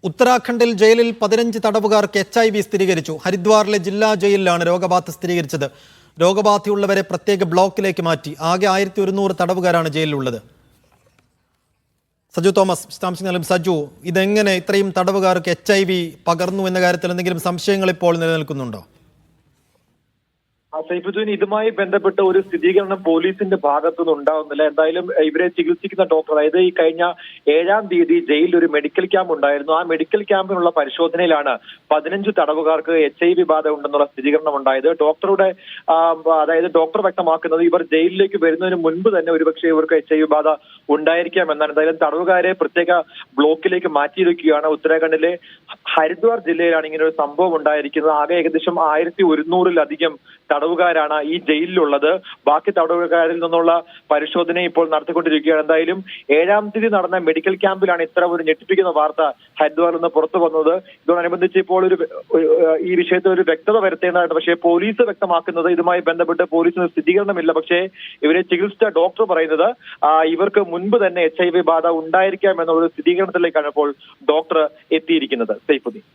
ഉത്തരാഖണ്ഡിൽ ജയിലിൽ 15 തടവുകാർക്ക് HIV സ്ഥിരീകരിച്ചു. ഹരിദ്വാറിലെ ജില്ലാ ജയിലിലാണ് രോഗബാധ സ്ഥിരീകരിച്ചത്. രോഗബാധയുള്ളവരെ പ്രത്യേക ബ്ലോക്കിലേക്ക് മാറ്റി. ആകെ 1100 തടവുകാരാണ് ജയിലിലുള്ളത്. സജു തോമസ് വിശദാംശങ്ങളും. സജു, ഇതെങ്ങനെ ഇത്രയും തടവുകാർക്ക് HIV പകർന്നു എന്ന കാര്യത്തിൽ എന്തെങ്കിലും സംശയങ്ങൾ ഇപ്പോൾ നിലനിൽക്കുന്നുണ്ടോ? സൈഫുദ്ദീൻ, ഇതുമായി ബന്ധപ്പെട്ട ഒരു സ്ഥിരീകരണം പോലീസിന്റെ ഭാഗത്തുനിന്ന് ഉണ്ടാവുന്നില്ല. എന്തായാലും ഇവരെ ചികിത്സിക്കുന്ന ഡോക്ടർ, അതായത് ഈ കഴിഞ്ഞ 7-ാം തീയതി ജയിലിൽ ഒരു മെഡിക്കൽ ക്യാമ്പ് ഉണ്ടായിരുന്നു. ആ മെഡിക്കൽ ക്യാമ്പിനുള്ള പരിശോധനയിലാണ് 15 തടവുകാർക്ക് HIV ബാധ ഉണ്ടെന്നുള്ള സ്ഥിരീകരണം ഉണ്ടായത്. അതായത് ഡോക്ടർ വ്യക്തമാക്കുന്നത് ഇവർ ജയിലിലേക്ക് വരുന്നതിന് മുൻപ് തന്നെ ഒരുപക്ഷെ ഇവർക്ക് HIV ബാധ ഉണ്ടായിരിക്കാം എന്നാണ്. എന്തായാലും തടവുകാരെ പ്രത്യേക ബ്ലോക്കിലേക്ക് മാറ്റിയിരിക്കുകയാണ്. ഉത്തരാഖണ്ഡിലെ ഹരിദ്വാർ ജില്ലയിലാണ് ഇങ്ങനെ ഒരു സംഭവം ഉണ്ടായിരിക്കുന്നത്. ആകെ ഏകദേശം 1100-ലധികം തടവുകാരാണ് ഈ ജയിലിലുള്ളത്. ബാക്കി തടവുകാരിൽ നിന്നുള്ള പരിശോധന ഇപ്പോൾ നടത്തിക്കൊണ്ടിരിക്കുകയാണ്. എന്തായാലും 7-ാം തീയതി നടന്ന മെഡിക്കൽ ക്യാമ്പിലാണ് ഇത്ര ഒരു ഞെട്ടിപ്പിക്കുന്ന വാർത്ത ഹരിദ്വാറിൽ നിന്ന് പുറത്തു വന്നത്. ഇതോടനുബന്ധിച്ച് ഇപ്പോൾ ഈ വിഷയത്തിൽ ഒരു വ്യക്തത വരുത്തേണ്ടതായിട്ട്, പക്ഷേ പോലീസ് വ്യക്തമാക്കുന്നത് ഇതുമായി ബന്ധപ്പെട്ട് പോലീസിന് സ്ഥിരീകരണമില്ല. പക്ഷേ ഇവരെ ചികിത്സിച്ച ഡോക്ടർ പറയുന്നത് ഇവർക്ക് മുൻപ് തന്നെ HIV ബാധ ഉണ്ടായിരിക്കാം എന്നുള്ള ഒരു സ്ഥിരീകരണത്തിലേക്കാണ് ഇപ്പോൾ ഡോക്ടർ എത്തിയിരിക്കുന്നത്. സൈഫുദ്ദീൻ.